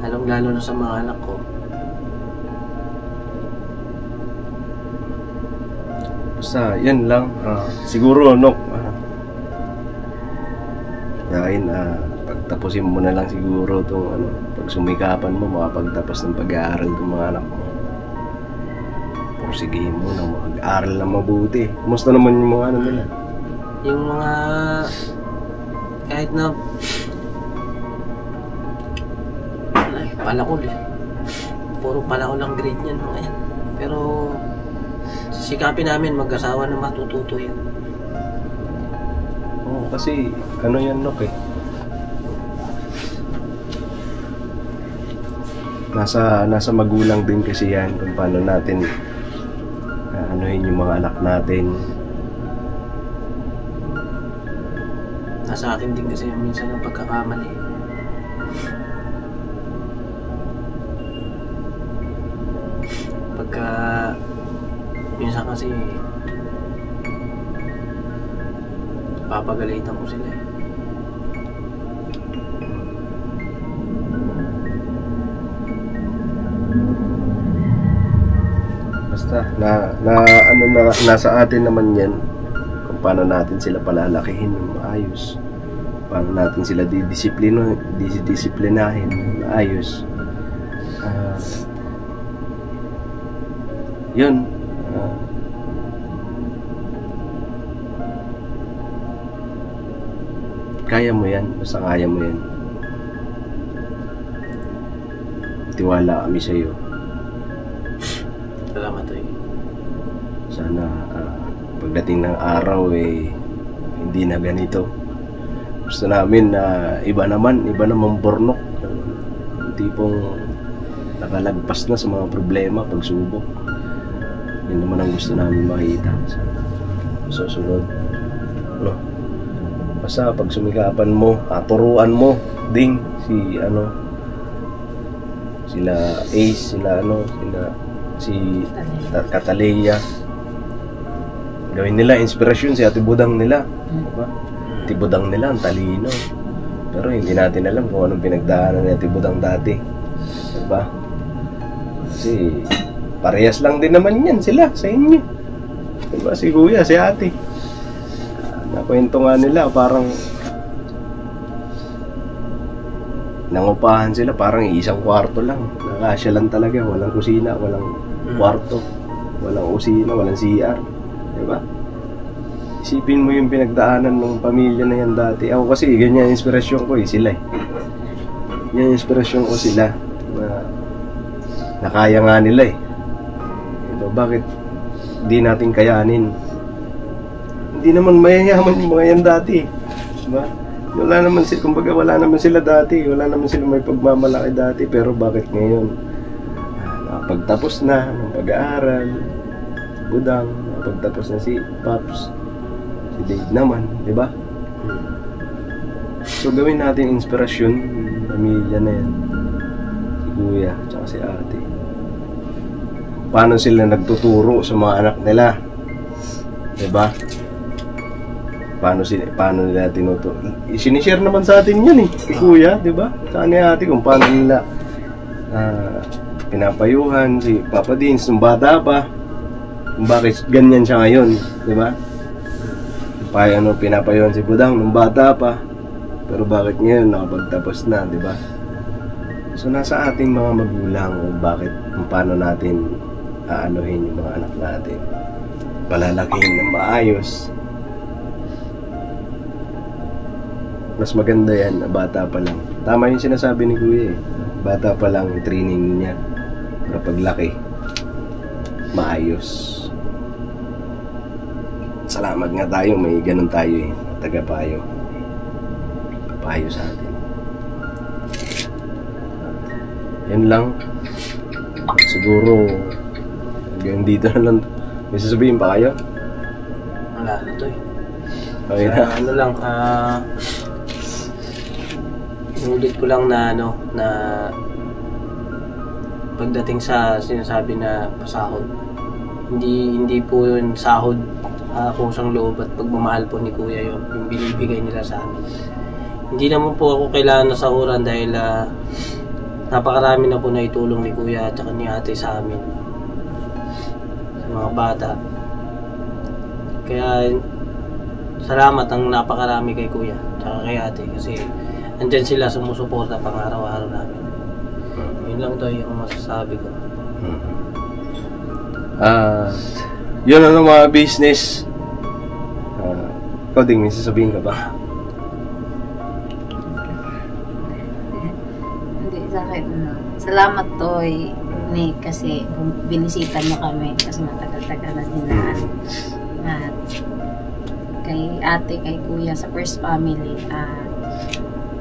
Lalong-lalo na sa mga anak ko. Basta yan lang. Siguro yakin pagtapusin mo na lang siguro itong pag sumikapan mo, makapagtapos ng pag-aaral ng mga anak mo. Porsigihin mo na mag-aaral na mabuti. Kumusta naman yung mga nila? Yung mga kahit na palakol puro palakol ang grade niyan mga yan, pero sikapin namin mag-asawa na matututo yan. Kasi yan nasa magulang din kasi yan kung paano natin yung mga anak natin. Nasa akin din kasi minsan ang pagkakamali. Pagka minsan kasi papagalitan ko sila eh. Basta nasa atin naman yan kung paano natin sila palalakihin ng maayos, paano natin sila didisiplinahin ng maayos. Yun. Kaya mo yan, basta kaya mo yan. Tiwala kami sa iyo. Salamat tayo. Sana pagdating ng araw hindi na ganito. Gusto namin na iba naman Bornok. Yung tipong nakalagpas na sa mga problema, pagsubok. Yun naman ang gusto namin makita sa susunod. Basta pag sumikapan mo, turuan mo ding sila Ace, sila si Cataleya. Gawin nila inspirasyon si Ate Budang nila. Diba? Ate Budang nila, ang talino. Pero hindi natin alam kung anong pinagdaanan ni Ate Budang dati. Diba? Kasi parehas lang din naman yan sila sa inyo. Diba? Si Kuya, si Ate. Nakwento nga nila, parang nangupahan sila, parang isang kwarto lang. Nakasya lang talaga, walang kusina, walang kwarto, walang kusina, walang CR. Diba? Isipin mo yung pinagdaanan ng pamilya na yan dati. Ako kasi, ganyan inspirasyon ko sila Yan inspirasyon ko sila. Nakaya nga nila Diba? Bakit di natin kayanin? Hindi naman mayayaman yung mga yan dati. Diba? Wala naman sila, kumbaga wala naman sila dati. Wala naman sila may pagmamalaki dati. Pero bakit ngayon? Nakapagtapos na ng pag-aaral. Budang, nakapagtapos na si Pops. Si Dave naman, di ba? So gawin natin inspirasyon yung pamilya na yan. Si Kuya, tsaka si Ate. Paano sila nagtuturo sa mga anak nila? Di ba? Paano nila tinuturo? Sinishare naman sa atin yan si Kuya, di ba? Sa ni Ate kung paano nila pinapayuhan si Papa Dins nung bata pa. Kung bakit ganyan siya ngayon, di ba? Pinapayuhan si Budang nung bata pa. Pero bakit ngayon nakapagtapos na, di ba? So nasa ating mga magulang kung paano natin aanuhin yung mga anak natin. Palalakihin ng maayos. Mas maganda yan na bata pa lang. Tama yung sinasabi ni Kuya Bata pa lang yung training niya para paglaki maayos. Salamat nga tayo, may ganun tayo tagapayo. Payo sa atin. Yan lang. Siguro hanggang dito na lang. May sasabihin pa kayo? Wala na to Okay na. Ano lang, inulit ko lang na pagdating sa sinasabi na pasahod, hindi po yun sahod, kusang loob at pagmamahal po ni Kuya yung binibigay nila sa amin. Hindi naman po ako kailangan nasahuran dahil napakarami na po na itulong ni Kuya at saka ni Ate sa amin, sa mga bata. Kaya salamat ang napakarami kay Kuya at saka kay Ate kasi andyan sila sumusuporta pang araw-araw namin. Yun lang to yung masasabi ko. Yun ang mga business. Ikaw din, may sasabihin ka ba? Hindi, sa akin, salamat Toy, Nick, kasi binisita nyo kami kasi matagal-tagal na dinaan. At kay Ate, kay Kuya sa First Family,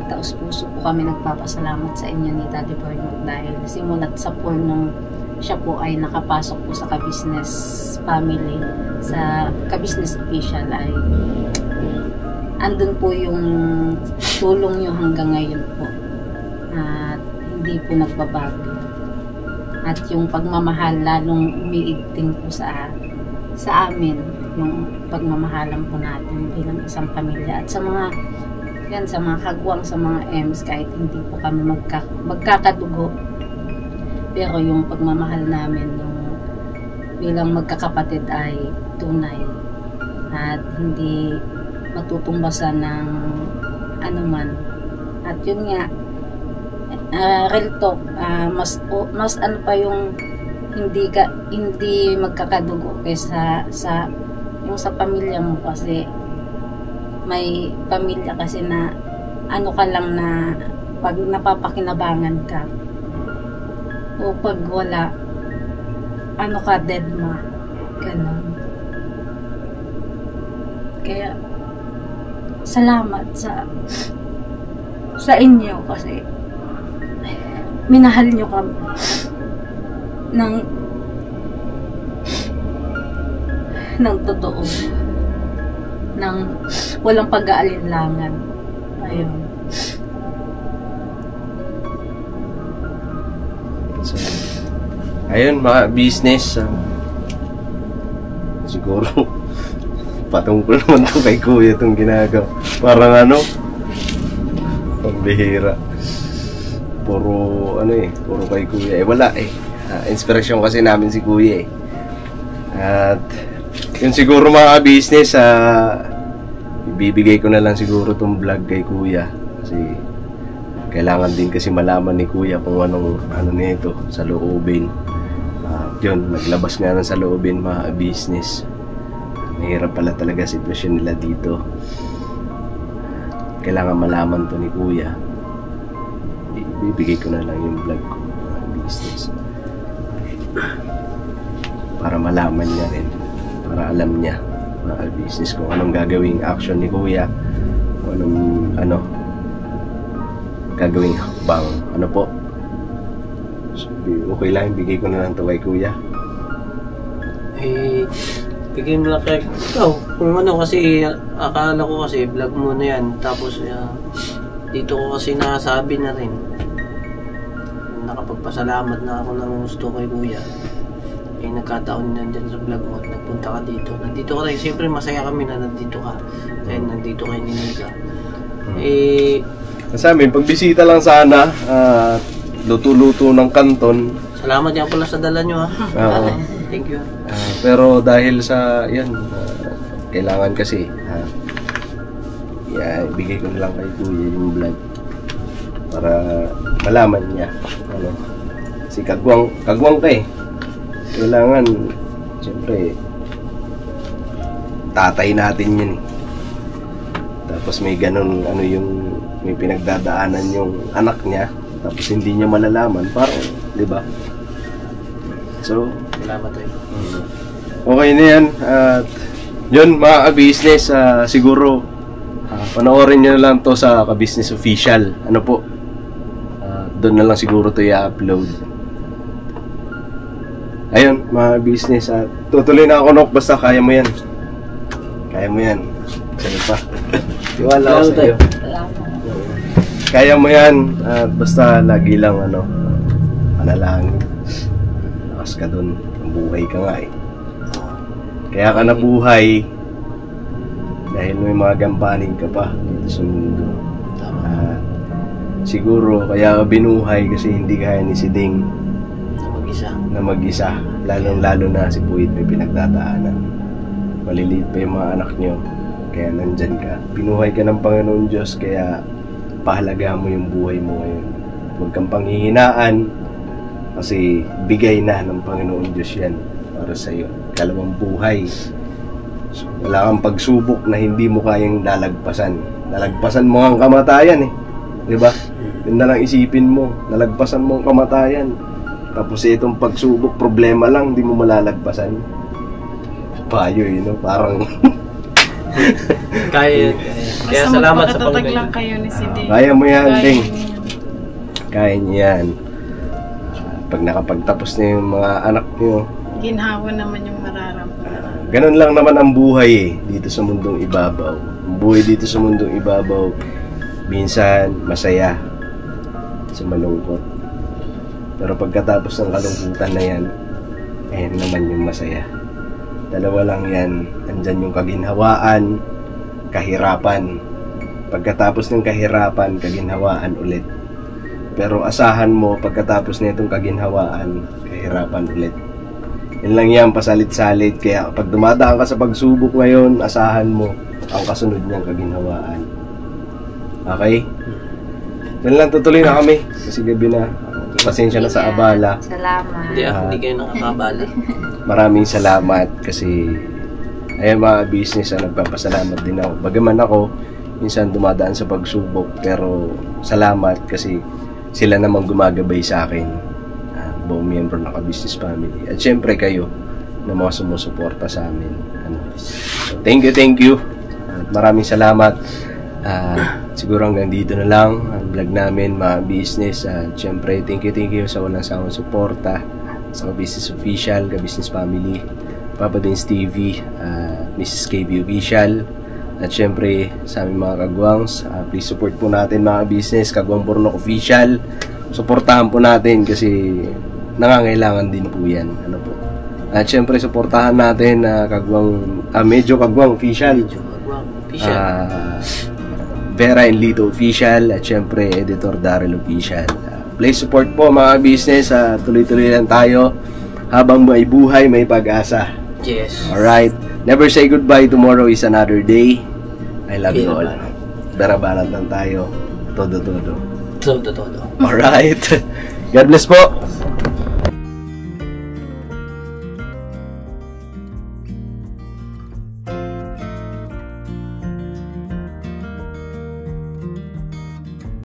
taos puso po kami nagpapasalamat sa inyo ni Daddy Bernard dahil simulat sa pool nung siya po ay nakapasok po sa ka-business family, sa ka-business official, ay andun po yung tulong nyo hanggang ngayon po at hindi po nagbabago at yung pagmamahal lalong umiigting po sa amin, yung pagmamahalan po natin bilang isang pamilya at sa mga kagwang, sa mga M's, kahit hindi po kami magkakadugo, pero yung pagmamahal namin yung bilang magkakapatid ay tunay at hindi matutumbasan ng anuman. At yun nga, real talk, mas ano pa yung hindi magkakadugo kaysa sa pamilya mo, kasi may pamilya kasi na ano ka lang na pag napapakinabangan ka o pag wala ano ka, dead ma, ganun. Kaya salamat sa inyo kasi minahal nyo kami ng totoo, ng walang pag-aalinlangan. Ayun. Ayun, mga business. Siguro, patungkol naman to kay Kuya itong ginagawa. Parang ano, pambihira. Puro kay Kuya. Wala eh. Inspirasyon kasi namin si Kuya eh. At yun siguro mga business, ibibigay ko na lang siguro tong vlog kay Kuya. Kasi kailangan din kasi malaman ni Kuya kung ano nito sa loobin. Yun, naglabas nga ng sa loobin mga business. Mahirap pala talaga sitwasyon nila dito. Kailangan malaman to ni Kuya. Ibibigay ko na lang yung vlog ko mga business. Para malaman niya rin. Para alam niya mga business kung anong gagawing action ni Kuya. Kung anong gagawing hakbang. Ano po? So, okay lang, bigay ko na lang to kay Kuya. Bigay mo lang kay ikaw. Kung ano kasi, akala ko kasi vlog mo na yan. Tapos dito ko kasi nasabi na rin. Nakapagpasalamat na ako ng gusto kay Kuya. Nagkataon na dyan sa vlog mo at nagpunta ka dito. Nandito ka rin. Siyempre masaya kami na nandito ka. Dahil nandito kay Ninika. Sa amin, pagbisita lang sana, luto-luto ng kanton. Salamat yan pala sa dala nyo ha. Thank you. Pero dahil sa, yan, kailangan kasi, ibigay ko na lang kay Kuya yung vlog. Para malaman niya. Si kagwang ka eh. Kailangan, siyempre, tatay natin yun eh. Tapos may ganun, may pinagdadaanan yung anak niya. Tapos hindi niya malalaman, parang, di ba? So, salamat tayo. Okay na yan. At yun, mga business, siguro, panoorin nyo na lang to sa Ka-Business Official. Ano po? Doon na lang siguro to i-upload. Ayun, mga business. Tutuloy na ako, Nok. Basta kaya mo yan. Kaya mo yan. Sa'yo pa. Tiwala ako sa'yo. Kaya mo yan. Basta lagi lang, panalangin. Lakas ka dun. Buhay ka nga eh. Kaya ka nabuhay dahil may mga gampanin ka pa dito sa mundo. Siguro, kaya ka binuhay kasi hindi kaya ni si Ding na mag-isa, lalong-lalo na si Puwit may pinagdadaanan. Maliliit pa yung mga anak nyo, kaya nandyan ka. Pinuhay ka ng Panginoon Diyos, kaya pahalagahan mo yung buhay mo ngayon. Huwag kang panghihinaan, kasi bigay na ng Panginoon Diyos yan para sa'yo. Kalawang buhay. So, wala kang pagsubok na hindi mo kayang lalagpasan. Nalagpasan mo ang kamatayan eh. Diba? Yun na lang isipin mo, nalagpasan mo ang kamatayan. Tapos itong pagsubok, problema lang, di mo malalagpasan. Payo no? Parang kaya salamat sa pagkatatag lang kayo ni si Ding. Kaya mo yan, Ding. Kaya niya yan. Pag nakapagtapos na yung mga anak niyo, ginhawa naman yung mararamdaman. Ganun lang naman ang buhay eh, dito sa mundong ibabaw. Ang buhay dito sa mundong ibabaw, minsan masaya, sa malungkot. Pero pagkatapos ng kalungkutan na yan, ayan naman yung masaya. Dalawa lang yan. Andyan yung kaginhawaan, kahirapan. Pagkatapos ng kahirapan, kaginhawaan ulit. Pero asahan mo, pagkatapos na itong kaginhawaan, kahirapan ulit. Yan lang yan, pasalit-salit. Kaya pag dumadaan ka sa pagsubok ngayon, asahan mo ang kasunod niyang kaginhawaan. Okay? Yan lang, tutuloy na kami. Kasi gabi na. Pasensya na sa abala. Salamat. Hindi kayo nakakabala. Maraming salamat kasi ayun mga business, nagpapasalamat din ako. Bagaman ako minsan dumadaan sa pagsubok, pero salamat kasi sila namang gumagabay sa akin, buong miyembro ng Ka-Business Family. At syempre kayo na mga sumusuporta sa amin. So, thank you. Maraming salamat. Siguro hanggang dito na lang ang vlog namin mga business. Siyempre thank you sa walang sawang suporta sa Ka-Business Official, Ka-Business Family, Papa Dins TV, Mrs. KB Official, at siyempre sa aming mga kagwangs. Please support po natin mga business, Kagwang Burnok Official. Suportahan po natin kasi nangangailangan din po yan. Ano po. At syempre, suportahan natin Medyo Kagwang Official. Vera and Lito Official. At syempre, Editor Daryl Official. Please support po mga business. Tuloy-tuloy lang tayo. Habang may buhay, may pag-asa. Yes. Alright. Never say goodbye. Tomorrow is another day. I love you all. Berabanat lang tayo. Todo. Todo. Alright. God bless po.